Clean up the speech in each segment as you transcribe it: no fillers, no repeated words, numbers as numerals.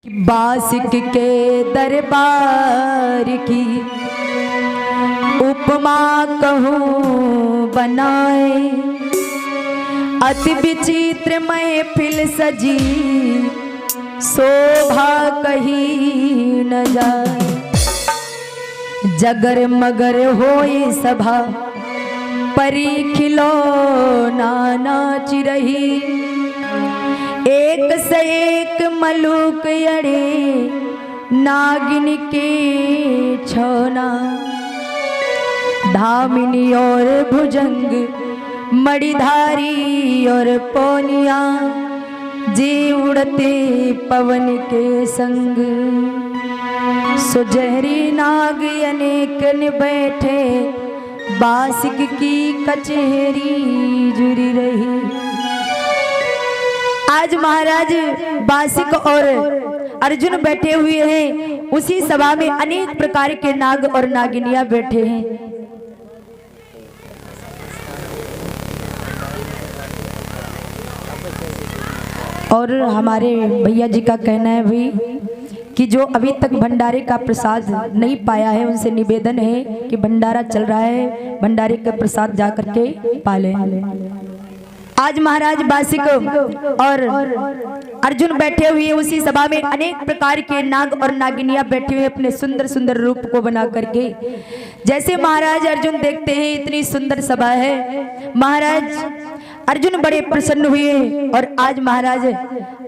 बासिक के दरबार की उपमा कहूँ बनाए, अति विचित्र महफिल सजी शोभा कही न जाए। जगर मगर होए सभा परी खिलौना नाच रही, एक से एक मलूक अड़े नागिन के छौना। धामिनी और भुजंग मणिधारी और पौनिया जी उड़ते पवन के संग। सुजहरी नाग अनेक न बैठे बासिक की कचहरी जुड़ी रही। आज महाराज बासिक और अर्जुन बैठे हुए हैं, उसी सभा में अनेक प्रकार के नाग और नागिनियां बैठे हैं। और हमारे भैया जी का कहना है भी कि जो अभी तक भंडारे का प्रसाद नहीं पाया है उनसे निवेदन है कि भंडारा चल रहा है, भंडारे का प्रसाद जा करके पाले। आज महाराज बासिक और अर्जुन बैठे हुए उसी सभा में अनेक प्रकार के नाग और नागिनियां बैठे हुए अपने सुंदर सुंदर रूप को बना करके। जैसे महाराज अर्जुन देखते हैं इतनी सुंदर सभा है, महाराज अर्जुन बड़े प्रसन्न हुए और आज महाराज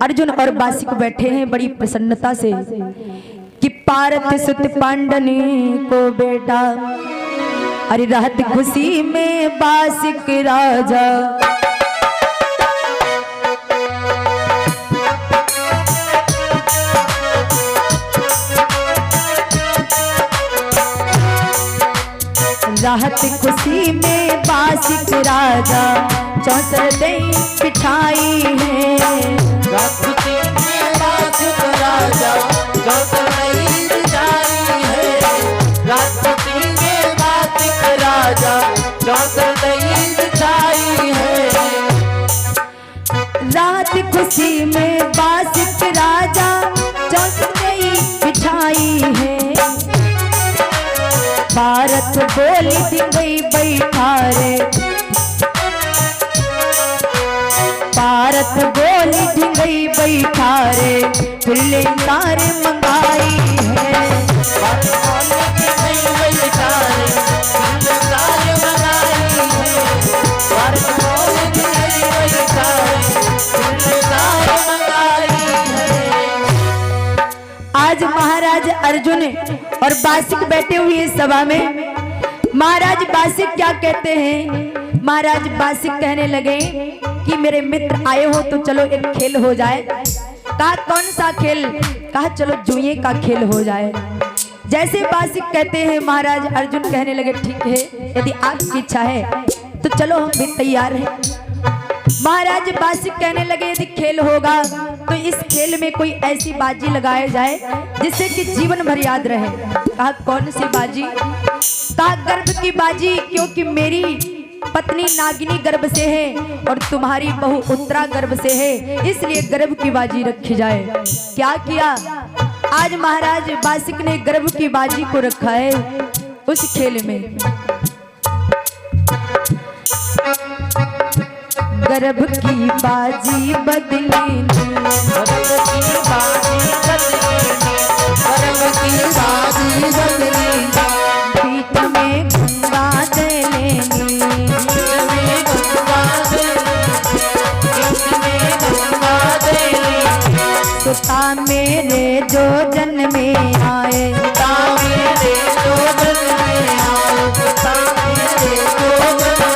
अर्जुन और बासिक बैठे हैं बड़ी प्रसन्नता से कि पारत सुत पांडनी को बेटा, अरे रहत खुशी में बासिक राजा। राहत खुशी में बासिक राजा चौसर दे बिठाई है। राहत खुशी में बासिक राजा चौसर दे बिठाई है। राहत खुशी में बासिक राजा चौसर दे बिठाई है। राहत खुशी में बासिक राजा चौसर दे बिठाई है। भारत बोली धिंगई बैठा रे, भारत बोली धिंगई बैठा रे, फुल्ले तार मंगाई है। भारत बोली धिंगई बैठा रे, फुल्ले तार मंगाई है। भारत बोली धिंगई बैठा रे, फुल्ले तार मंगाई है। आज महाराज अर्जुन और बासिक बैठे हुए सभा में महाराज बासिक क्या कहते हैं? महाराज बासिक कहने लगे कि मेरे मित्र आए हो तो चलो एक खेल हो जाए। कहा कौन सा खेल? कहा चलो जुए का खेल हो जाए। जैसे बासिक कहते हैं महाराज अर्जुन कहने लगे ठीक है, यदि आपकी इच्छा है तो चलो हम भी तैयार हैं। महाराज बासिक कहने लगे यदि खेल होगा तो इस खेल में कोई ऐसी बाजी लगाया जाए जिससे कि जीवन भर याद रहे। कहा कौन सी बाजी? कहा गर्भ की बाजी, क्योंकि मेरी पत्नी नागिनी गर्भ से है और तुम्हारी बहू उत्तरा गर्भ से है, इसलिए गर्भ की बाजी रखी जाए। क्या किया? आज महाराज बासिक ने गर्भ की बाजी को रखा है उस खेल में। गर्भ की बाजी बदलेंगे, गर्भ की बाजी बदलेंगे, गर्भ की बाजी बदलेंगे। पीठ में गंगा दे लेंगे, पीठ में गंगा दे लेंगे, पीठ में गंगा दे लेंगे। सुता मेरे जो जन्मे आए, सुता मेरे जो जन्मे आए, सुता मेरे जो जन्मे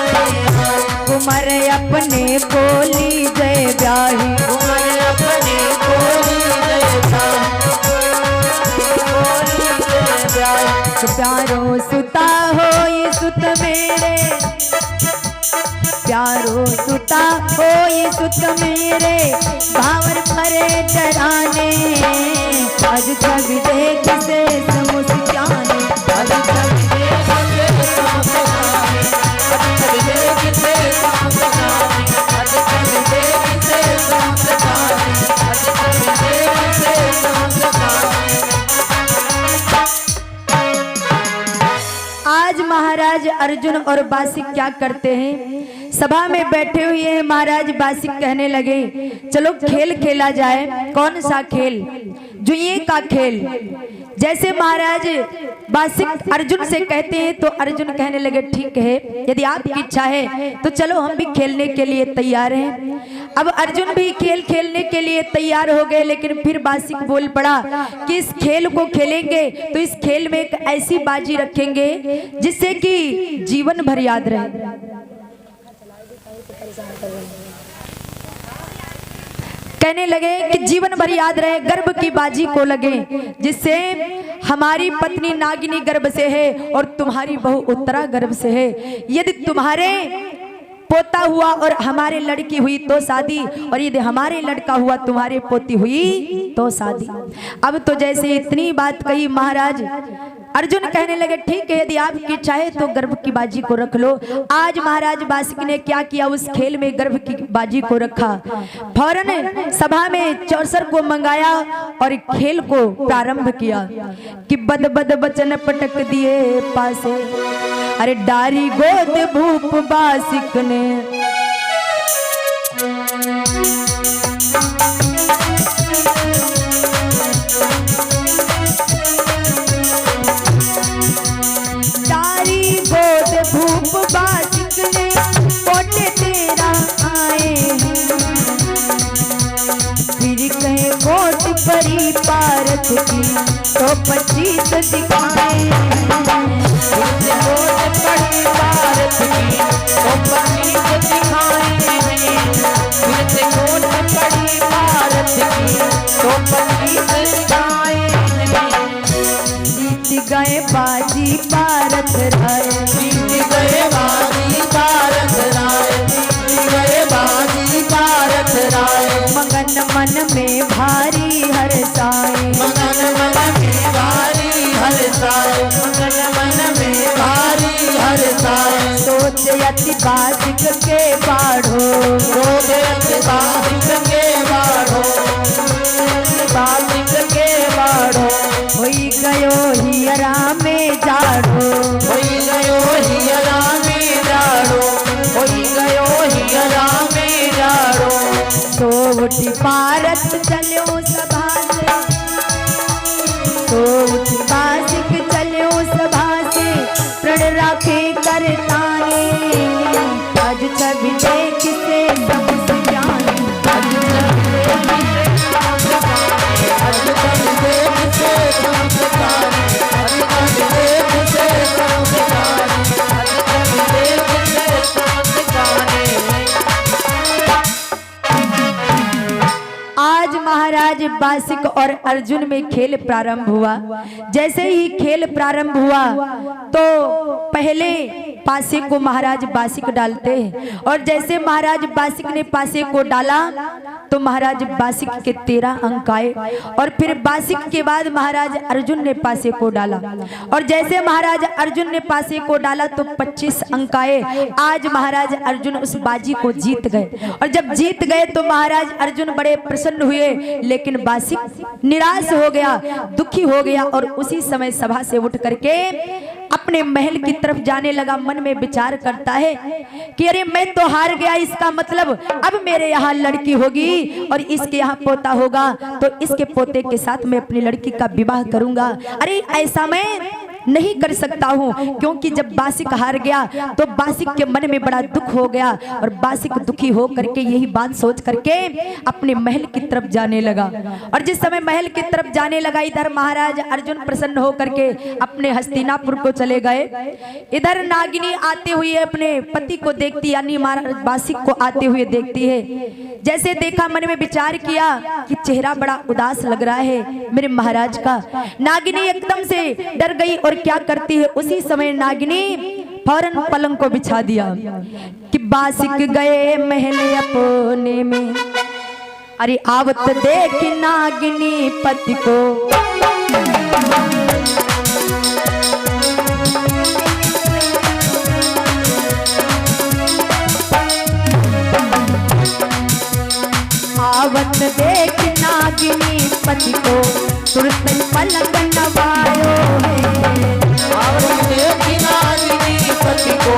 आए। कुंवर अपने बोली जय ब्याही, कुंवर अपने बोली जय ब्याही, बोली जय ब्याही। प्यारो सुता होई सुत मेरे, प्यारो सुता होई सुत मेरे, भावर भरे डराने। आज छवि देख से समुझाने, आज छवि देख से समुझाने, आज छवि देख से समुझाने, आज छवि देख से समुझाने, आज छवि देख से समुझाने। महाराज अर्जुन और बासिक क्या करते हैं, सभा में बैठे हुए हैं। महाराज बासिक कहने लगे चलो खेल खेला जाए। कौन सा खेल? जुए का खेल। जैसे महाराज बासिक अर्जुन से कहते हैं तो अर्जुन कहने लगे ठीक है, यदि आपकी इच्छा है तो चलो हम भी खेलने के लिए तैयार हैं। अब अर्जुन भी खेल खेलने के लिए तैयार हो गए, लेकिन फिर बासिक बोल पड़ा कि इस खेल को खेलेंगे तो इस खेल में एक ऐसी बाजी रखेंगे जिससे कि जीवन भर याद रहे। कहने लगे कि जीवन भर याद रहे, गर्भ की बाजी को लगे, जिससे हमारी पत्नी नागिनी गर्भ से है और तुम्हारी बहू उत्तरा गर्भ से है। यदि तुम्हारे पोता हुआ और हमारे लड़की हुई तो शादी, और यदि हमारे लड़का हुआ तुम्हारे पोती हुई तो शादी। अब तो जैसे इतनी बात कही महाराज अर्जुन कहने लगे ठीक है, यदि आपकी इच्छा है तो गर्भ की बाजी को रख लो। आज महाराज बासिक ने क्या किया, उस खेल में गर्भ की बाजी को रखा। फौरन सभा में चौसर को मंगाया और खेल को प्रारंभ किया कि बद बद बचन पटक दिए पासे, अरे डारी गोद भूप बासिक ने। भूप बासिक ने पोटे तेरा आए हैं, फिर कहे कोट परी पारत की तो 25 दिखाए हैं। कोट परी पारत की तो 25 दिखाए हैं, फिर कोट परी पारत की तो 25 दिखाए हैं। जीत गए बाजी भारत राय, जीत गए बाजी भारत राय, जीत गए बाजी भारत राय। मगन मन में भारी हर्षाए, मगन मन में भारी हर्षाए, मगन मन में भारी हर्षाए। सोच अति बासिक के बाढ़ो, सोच अति बासिक के बाढ़ो, बासिक के बाढ़ो। होई गयो हियरा में जाड़ो, होई गयो हियरा में जाड़ो, होई गयो हियरा में जाड़ो। तो उठी भारत चलो सभा से, तो उठी बासिक चलो सभा से, प्रण राखे करताने, आज छवि देख से सबसे जाने, आज छवि देख से सबसे जाने, आज छवि देख से सबसे जाने, आज छवि देख से सबसे जाने, आज छवि देख से सबसे जाने। आज महाराज बासिक और अर्जुन में खेल प्रारंभ हुआ। जैसे ही खेल प्रारंभ हुआ तो पहले पासे को महाराज बासिक डालते हैं, और जैसे महाराज बासिक ने पासे को डाला तो महाराज बासिक के 13 अंक आए, और फिर बासिक के बाद महाराज अर्जुन ने पासे को डाला, और जैसे महाराज अर्जुन ने पासे को डाला तो 25 अंक आए। आज महाराज अर्जुन उस बाजी को जीत गए, और जब जीत गए तो महाराज अर्जुन बड़े प्रसन्न हुए, लेकिन बासिक निराश हो गया, दुखी हो गया, और उसी समय सभा से उठ करके अपने महल की तरफ जाने लगा। मन में विचार करता है कि अरे मैं तो हार गया, इसका मतलब अब मेरे यहाँ लड़की होगी और इसके यहाँ पोता होगा, तो इसके पोते के साथ मैं अपनी लड़की का विवाह करूंगा। अरे ऐसा मैं नहीं कर सकता हूँ, क्योंकि जब बासिक हार गया तो बासिक के मन में बड़ा दुख हो गया, और बासिक दुखी हो करके यही बात सोच करके अपने महल की तरफ जाने लगा। और जिस समय महल की तरफ जाने लगा, इधर महाराज अर्जुन प्रसन्न हो करके अपने हस्तिनापुर को चले गए। इधर नागिनी आते हुए अपने पति को देखती, यानी महाराज बासिक को आते हुए देखती है। जैसे देखा, मन में विचार किया कि चेहरा बड़ा उदास लग रहा है मेरे महाराज का। नागिनी एकदम से डर गई, और क्या करती है, उसी समय नागिनी फौरन पलंग को बिछा दिया कि बासिक गए महल अपने में, अरे आवत देख नागिनी पति को, आवत देख नागिनी पति को, तुरंत पलंग नवायो है। आवत देख नागिनी पति को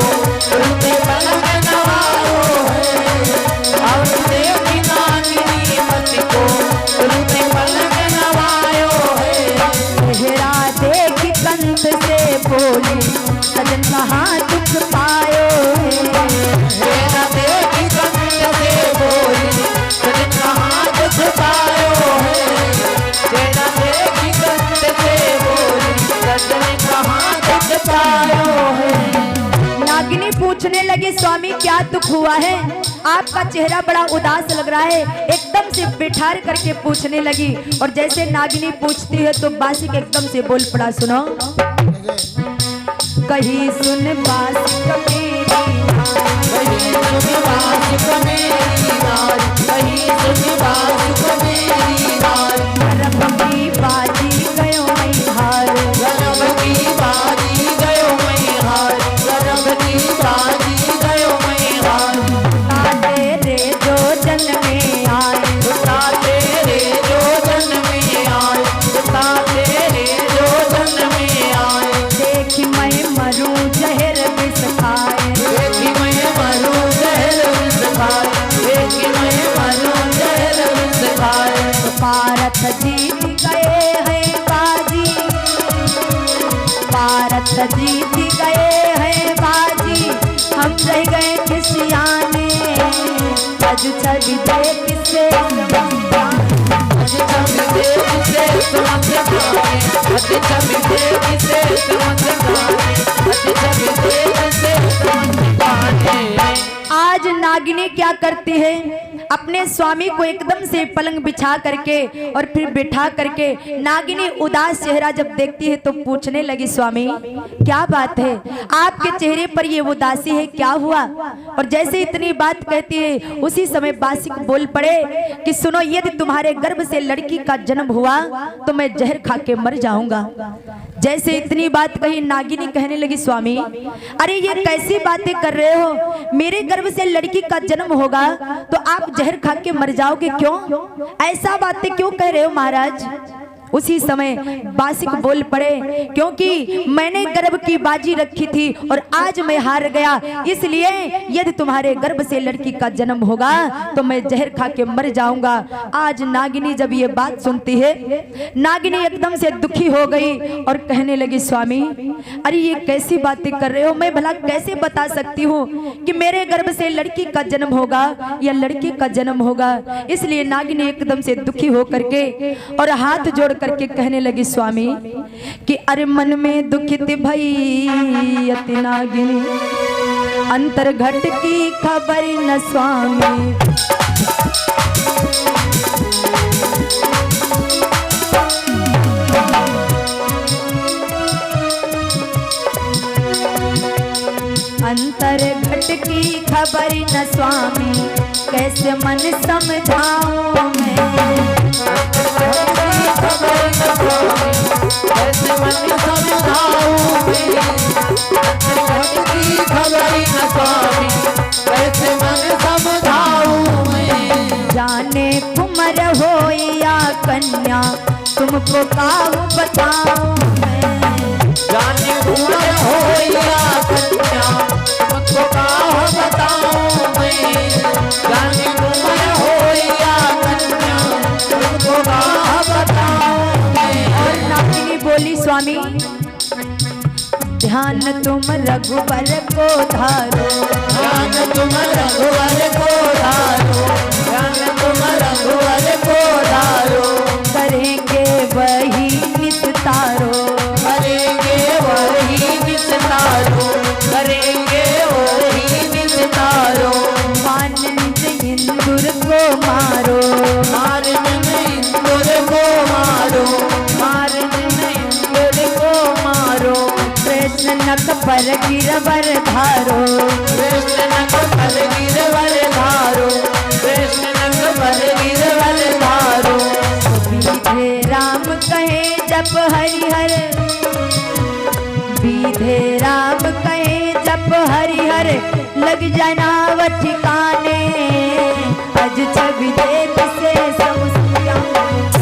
रुते पल में नवायो है। और देखी नागिनी मति को रुते पल में नवायो है। चेहरा देख कंठ से बोली सजन कहाँ दुख पायो है। चेहरा देखी कंठ से बोली सजन कहाँ दुख पायो है। चेहरा देखी कंठ से बोली सजन कहाँ दुख पायो है। नागिनी पूछने लगी स्वामी क्या दुख हुआ है, आपका चेहरा बड़ा उदास लग रहा है। एकदम से बिठार करके पूछने लगी और जैसे नागिनी पूछती है तो बासिक एकदम से बोल पड़ा, सुनो। कहीं सुन बासिक मेरी कहीं सुन बासिक मेरी नार, कहीं सुन बासिक मेरी नार। गर्भ की बाजी गयो मैं हार, गर्भ की बाजी गयो मैं हार, गर्भ की बाजी गयो मैं हार। ताते रे जो जन्मे आए, ताते रे जो जन्मे आए, ताते रे जो जन्मे आए। देखी मैं मरूं जहर विष खाए, देखी मैं मरूं जहर विष खाए, देखी मैं मरूं जहर विष खाए। पारथ जीत गए हैं बाजी, पारथ जीत गए हैं बाजी, हम रह गए किसियाने। अज छवि देख से अज छवि देख से समझ गाए, अज छवि देख से समझ गाए, अज छवि देख से समझ गाए। आज नागिनी क्या करती है, अपने स्वामी को एकदम से पलंग बिछा करके और फिर बिठा करके नागिनी उदास चेहरा जब देखती है तो पूछने लगी, स्वामी क्या बात है, आपके चेहरे पर ये उदासी है, क्या हुआ। और जैसे इतनी बात कहती है उसी समय बासिक बोल पड़े कि सुनो, यदि तुम्हारे गर्भ से लड़की का जन्म हुआ तो मैं जहर खा के मर जाऊंगा। जैसे इतनी बात कही नागिनी कहने लगी, स्वामी अरे ये कैसी बातें कर रहे हो, मेरे गर्भ से लड़की का जन्म होगा तो आप जहर खा के मर जाओगे, क्यों ऐसा बातें क्यों कह रहे हो महाराज। उसी समय बासिक बोल पड़े, क्योंकि मैंने गर्भ की बाजी रखी थी और आज मैं हार गया, इसलिए यदि तुम्हारे गर्भ से लड़की का जन्म होगा तो मैं जहर खा के मर जाऊंगा। आज नागिनी जब ये बात सुनती है, नागिनी एकदम से दुखी हो गई और कहने लगी, स्वामी अरे ये कैसी बातें कर रहे हो, मैं भला कैसे बता सकती हूँ कि मेरे गर्भ से लड़की का जन्म होगा या लड़की का जन्म होगा। इसलिए नागिनी एकदम से दुखी हो करके और हाथ जोड़ करके कहने लगी, स्वामी कि अरे मन में दुखित भई अति नागिनी, अंतर घट की खबर न स्वामी। अंतर घट की खबर न स्वामी, कैसे मन समझाऊं मैं। खबर न स्वामी, कैसे मन समझाऊं मैं। की खबर न स्वामी, कैसे मन समझाऊं मैं। जाने कुंवर हो या कन्या, तुमको काहू बताऊं मैं। जाने कुंवर हो या कन्या, तुमको काहू बताऊं मैं। जाने कुंवर हो या कन्या, तुमको काहू बताऊं मैं। और नागिनी बोली, स्वामी ध्यान तुम रघुवर को धारो, ध्यान तुम रघुवर को धारो, ध्यान तुम रघुवर को धारो। करेंगे वही निस्तारो, करेंगे वही निस्तारो, करेंगे वही निस्तारो। मानंद इंदुर को मारो, मारन इंदुर को मारो, मारन इंदुर को मारो। कृष्ण नक पर गिरवर धारो, कृष्ण नक पर गिरवर धारो, कृष्ण नक पर गिरवर धारो। बीधे राम कहे जप हरिहर, बीधे राम कहे जप हरिहर, लग जाना व ठिकाने। अज छवि देख से समझिया,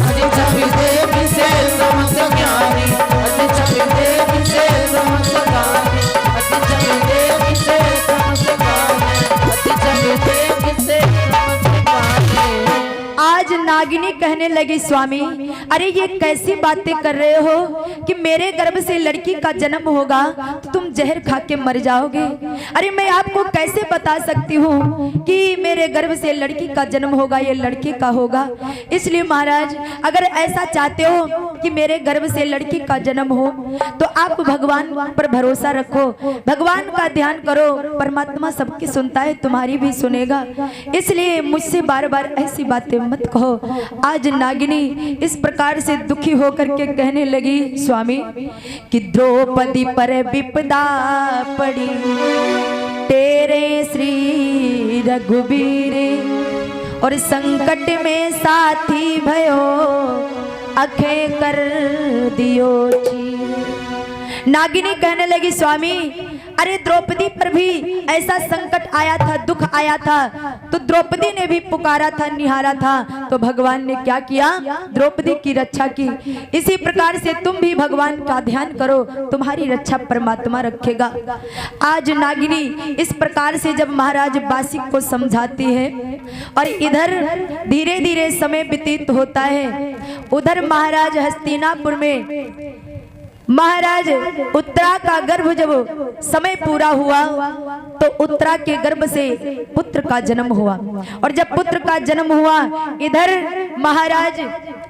अज छवि देख से समझ ज्ञानी, अज छवि देख से समझ ज्ञानी, अज छवि देख कहने लगी स्वामी अरे ये कैसी बातें कर रहे हो कि मेरे गर्भ से लड़की का जन्म होगा तो तुम जहर खा के मर जाओगे। अरे मैं आपको कैसे बता सकती हूँ कि मेरे गर्भ से लड़की का जन्म होगा, ये लड़के का होगा। इसलिए महाराज अगर ऐसा चाहते हो कि मेरे गर्भ से लड़की का जन्म हो तो आप भगवान पर भरोसा रखो, भगवान का ध्यान करो, परमात्मा सबकी सुनता है, तुम्हारी भी सुनेगा। इसलिए मुझसे बार बार ऐसी बातें मत कहो। आज नागिनी इस प्रकार से दुखी होकर के कहने लगी स्वामी कि द्रौपदी पर विपदा पड़ी तेरे श्री रघुबीर और संकट में साथी भयो अखे कर दियो चीर। नागिनी कहने लगी स्वामी अरे द्रौपदी पर भी ऐसा संकट आया था, दुख आया था, तो द्रौपदी ने भी पुकारा था, निहारा था, तो भगवान ने क्या किया, द्रौपदी की रक्षा की। इसी प्रकार से तुम भी भगवान का ध्यान करो, तुम्हारी रक्षा परमात्मा रखेगा। आज नागिनी इस प्रकार से जब महाराज बासिक को समझाती है और इधर धीरे धीरे समय व्यतीत होता है, उधर महाराज हस्तिनापुर में महाराज उत्तरा का गर्भ जब समय पूरा हुआ तो उत्तरा के गर्भ से पुत्र का जन्म हुआ। और जब पुत्र का जन्म हुआ इधर महाराज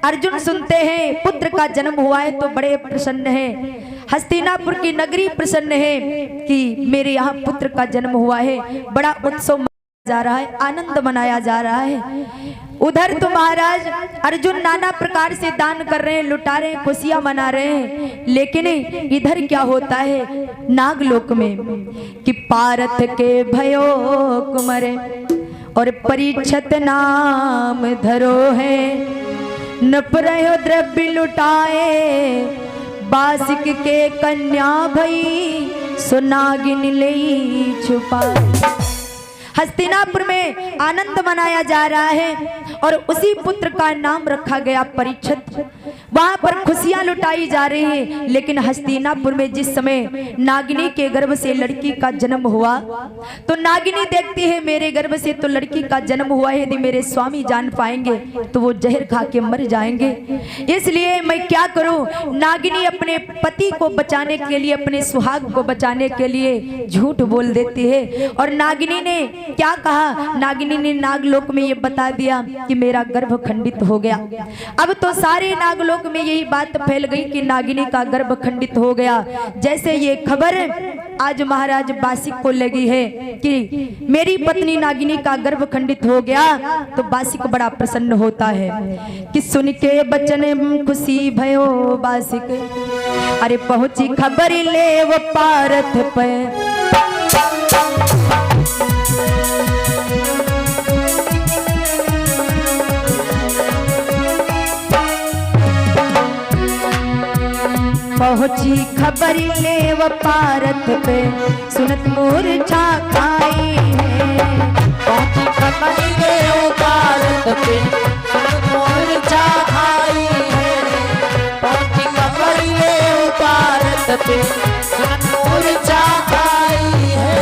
अर्जुन सुनते हैं पुत्र का जन्म हुआ है तो बड़े प्रसन्न हैं। हस्तिनापुर की नगरी प्रसन्न है कि मेरे यहाँ पुत्र का जन्म हुआ है, बड़ा उत्सव जा रहा है, आनंद मनाया जा रहा है। उधर तो महाराज अर्जुन नाना प्रकार से दान कर रहे हैं, लुटा रहे हैं, खुशियां मना रहे हैं। लेकिन इधर क्या होता है नागलोक में कि पारथ के भयो कुमरे और परीक्षित नाम धरो है, नप रहो द्रव्य लुटाए बासिक के कन्या भई सुनागिन ले छुपा। हस्तिनापुर में आनंद मनाया जा रहा है और उसी पुत्र का नाम रखा गया परीक्षित। वहां पर खुशियां लुटाई जा रही हैं। लेकिन हस्तिनापुर में जिस समय नागिनी के गर्भ से लड़की का जन्म हुआ तो नागिनी देखती है मेरे गर्भ से तो लड़की का जन्म हुआ है, यदि मेरे स्वामी जान पाएंगे तो वो जहर खा के मर जाएंगे। इसलिए मैं क्या करूं, नागिनी अपने पति को बचाने के लिए, अपने सुहाग को बचाने के लिए झूठ बोल देती है। और नागिनी ने क्या कहा, नागिनी ने नागलोक में ये बता दिया कि मेरा गर्भ खंडित हो गया। अब तो सारे नागलोक में यही बात फैल गई कि नागिनी का गर्भ खंडित हो गया। जैसे ये खबर आज महाराज बासिक को लगी है कि मेरी पत्नी नागिनी का गर्भ खंडित हो गया तो बासिक बड़ा प्रसन्न होता है कि सुन के बचन खुशी भयो बासिक। अरे पहुंची खबर ले वो पारथ पे, पहुंची खबर ले वो पारथ पे सुनत मूर्छा खाई है। पहुंची खबर ले वो पारथ पे सुनत मूर्छा खाई है। पहुंची खबर ले वो पारथ पे सुनत मूर्छा खाई है।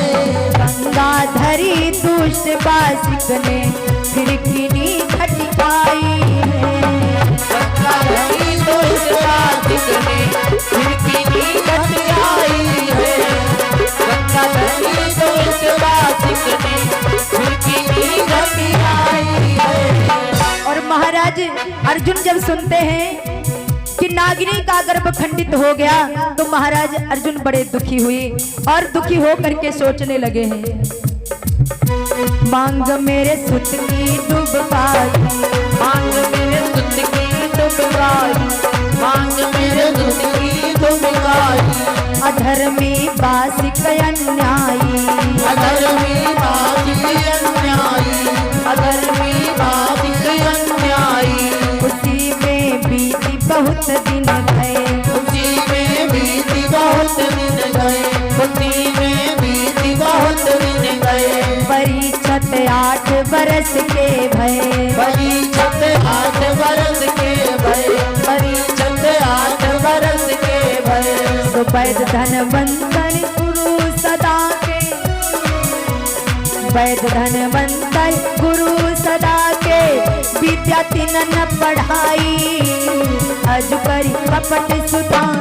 गंगाधरी दुष्ट बासिक ने फिर किनी खटकाई है। गंगाधरी दुष्ट बासिक ने फिर किनी खटकाई है। गंगाधरी दुष्ट बासिक ने फिर किनी खटकाई है। और महाराज अर्जुन जब सुनते हैं कि नागिनी का गर्भ खंडित हो गया तो महाराज अर्जुन बड़े दुखी हुए और दुखी हो करके सोचने लगे हैं, मांग मेरे सुत की डूबवाई, मांग मेरे सुत की डूबवाई, मांग मेरे सुत की डूबवाई। अधर्मी बासिक अन्यायी, अधर्मी बासिक अन्यायी, अधर्मी बासिक अन्यायी। उसी में बीती बहुत दिन गए, उसी में बीती बहुत दिन गए, उसी में बीती बहुत दिन गए। परीक्षित 8 बरस के भय, परीक्षित 8 बरस के भय, परीक्षित 8 बरस के भय। वैद धनवंतन गुरु सदा के, वैद धनवंतन गुरु सदा के विद्या तिनन पढ़ाई अजु करी कपट सुतान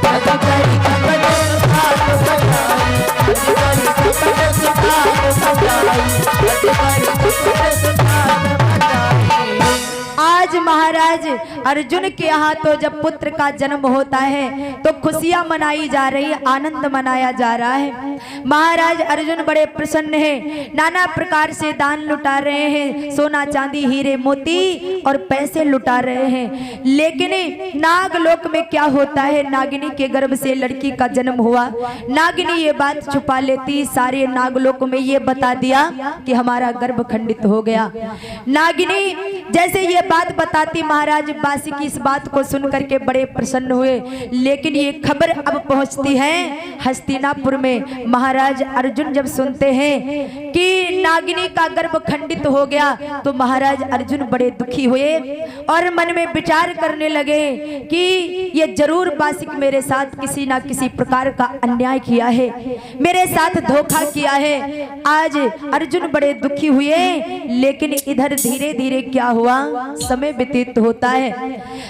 अजु करी कपट सुतान बजाई अजु करी कपट सुतान बजाई अजु करी कपट सुतान बजाई। आज महाराज अर्जुन के यहाँ तो जब पुत्र का जन्म होता है तो खुशियां मनाई जा रही है, आनंद मनाया जा रहा है। महाराज अर्जुन बड़े प्रसन्न हैं, नाना प्रकार से दान लुटा रहे हैं, सोना चांदी हीरे मोती और पैसे लुटा रहे हैं। लेकिन नागलोक में क्या होता है, नागिनी के गर्भ से लड़की का जन्म हुआ। नागिनी ये बात छुपा लेती, सारे नागलोक में ये बता दिया कि हमारा गर्भ खंडित हो गया। नागिनी जैसे ये बात बताती, महाराज बासी की इस बात को सुन करके बड़े प्रसन्न हुए। लेकिन ये खबर अब पहुंचती है हस्तिनापुर में। महाराज अर्जुन जब सुनते हैं कि नागिनी का गर्भ खंडित हो गया तो महाराज अर्जुन बड़े दुखी हुए और मन में विचार करने लगे कि ये जरूर बासिक मेरे साथ किसी ना किसी प्रकार का अन्याय किया है, मेरे साथ धोखा किया है। आज अर्जुन बड़े दुखी हुए। लेकिन इधर धीरे धीरे क्या हुआ, समय व्यतीत होता है।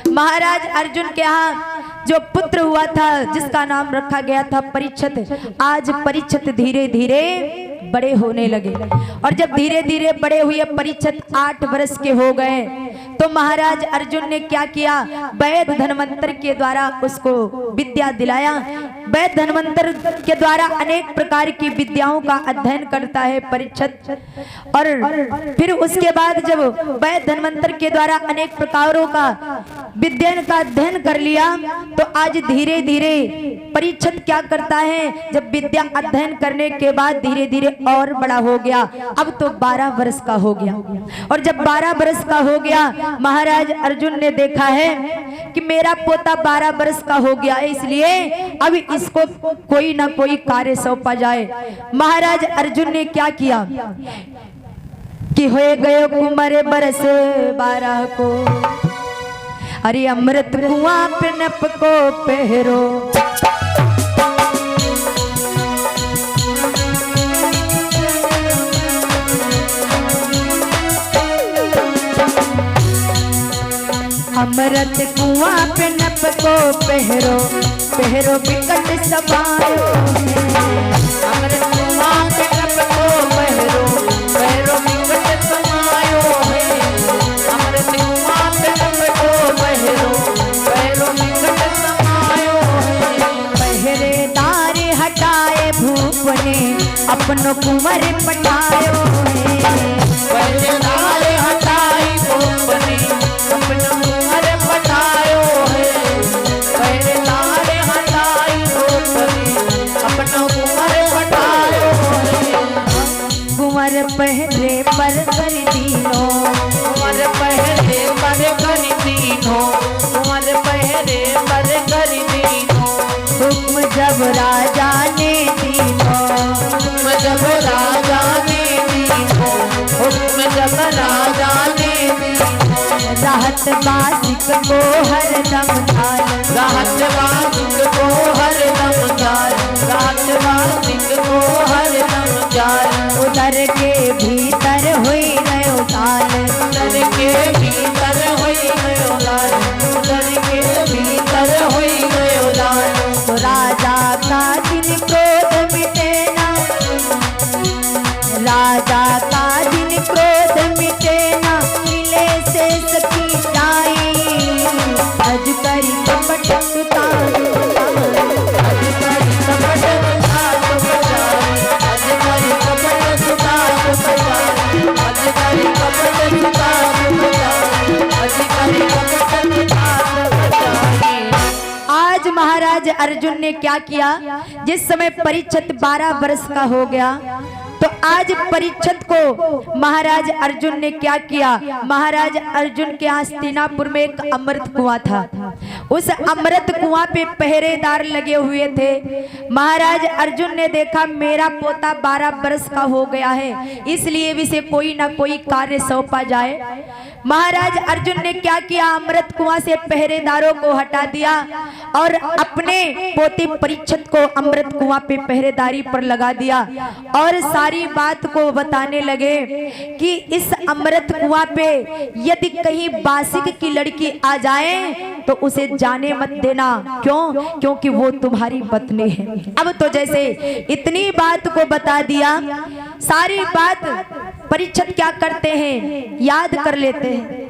महाराज अर्जुन के यहाँ जो पुत्र हुआ था जिसका नाम रखा गया था परीक्षित, आज परीक्षित धीरे धीरे बड़े होने लगे। और जब धीरे धीरे बड़े हुए, परीक्षित 8 वर्ष के हो गए, तो महाराज अर्जुन ने क्या किया, वैद धन्वंतर के द्वारा उसको विद्या दिलाया। वैद धन्वंतर के द्वारा अनेक प्रकार की विद्याओं का अध्ययन करता है परीक्षित। और फिर उसके बाद जब वैद धन्वंतर के द्वारा अनेक प्रकारों का विद्या का अध्ययन कर लिया तो आज धीरे धीरे परीक्षित क्या करता है, जब विद्या अध्ययन करने के बाद धीरे धीरे और बड़ा हो गया। अब तो 12 वर्ष का हो गया। और जब 12 वर्ष का हो गया, महाराज अर्जुन ने देखा है कि मेरा पोता 12 वर्ष का हो गया है, इसलिए अब इसको कोई ना कोई कार्य सौंपा जाए। महाराज अर्जुन ने क्या किया कि होए गए कुमार बरस 12 को, अरे अमृत कुआं पे नप को पहरो। अमृत कुआं पे नप को पहरो, पहरो विकट समायो। अमृत कुआं पे नप को पहरो, पहरो विकट समायो है। अमृत कुआं पे नप को पहरो, पहरो विकट समायो है। पहरेदार हटाए भूप ने अपनो कुंवर पटायो है। पहरेदार हटाई भूप ने अपनो कुंवर पटायो है। पहरेदार हटाई भूप ने अपनो कुंवर पटायो है। कुंवर पहरे पर कर दीनो, कुंवर पहरे पर कर दीनो, कुंवर पहरे पर कर दीनो। हुक्म जब राजा ने दीनो, हुक्म जब राजा ने दीनो, हुक्म जब राजा ने दीनो। राहत बासिक को हर दम ढाल, राहत वासिक को हर दम जाल, राहत वासिक को हर दम जाल। उधर के भीतर हुई रहो ताल, उधर के भीतर हुई गयो लाल, उधर के भीतर हुई गयो लाल। तो राजा का दिन क्रोध मिटे ना, राजा का दिन क्रोध मिटे ना, मिले से सकी जाई। अज करी कपट सुतार, अज करी कपट सुतार बजाई, अज करी कपट सुतार बजाई, अज करी कपट सुतार बजाई, अज करी कपट सुतार बजाई। आज महाराज अर्जुन ने क्या किया, जिस समय परीक्षित 12 वर्ष का हो गया तो आज परीक्षित को महाराज अर्जुन ने क्या किया, महाराज अर्जुन के हस्तिनापुर में एक अमृत कुआं था। उस अमृत कुआं पे पहरेदार लगे हुए थे। महाराज अर्जुन ने देखा मेरा पोता 12 वर्ष का हो गया है, इसलिए इसे कोई ना कोई कार्य सौंपा जाए। महाराज अर्जुन ने क्या किया, अमृत कुआं से पहरेदारों को हटा दिया और अपने पोते परीक्षित को अमृत कुआं पे पहरेदारी पर लगा दिया और सारी बात को बताने लगे कि इस अमृत कुआं पे यदि कहीं बासिक की लड़की आ जाए तो उसे जाने मत देना। क्यों? क्योंकि वो तुम्हारी पत्नी है। अब तो जैसे इतनी बात को बता दिया, सारी बात परीक्षित क्या करते हैं, याद कर लेते हैं।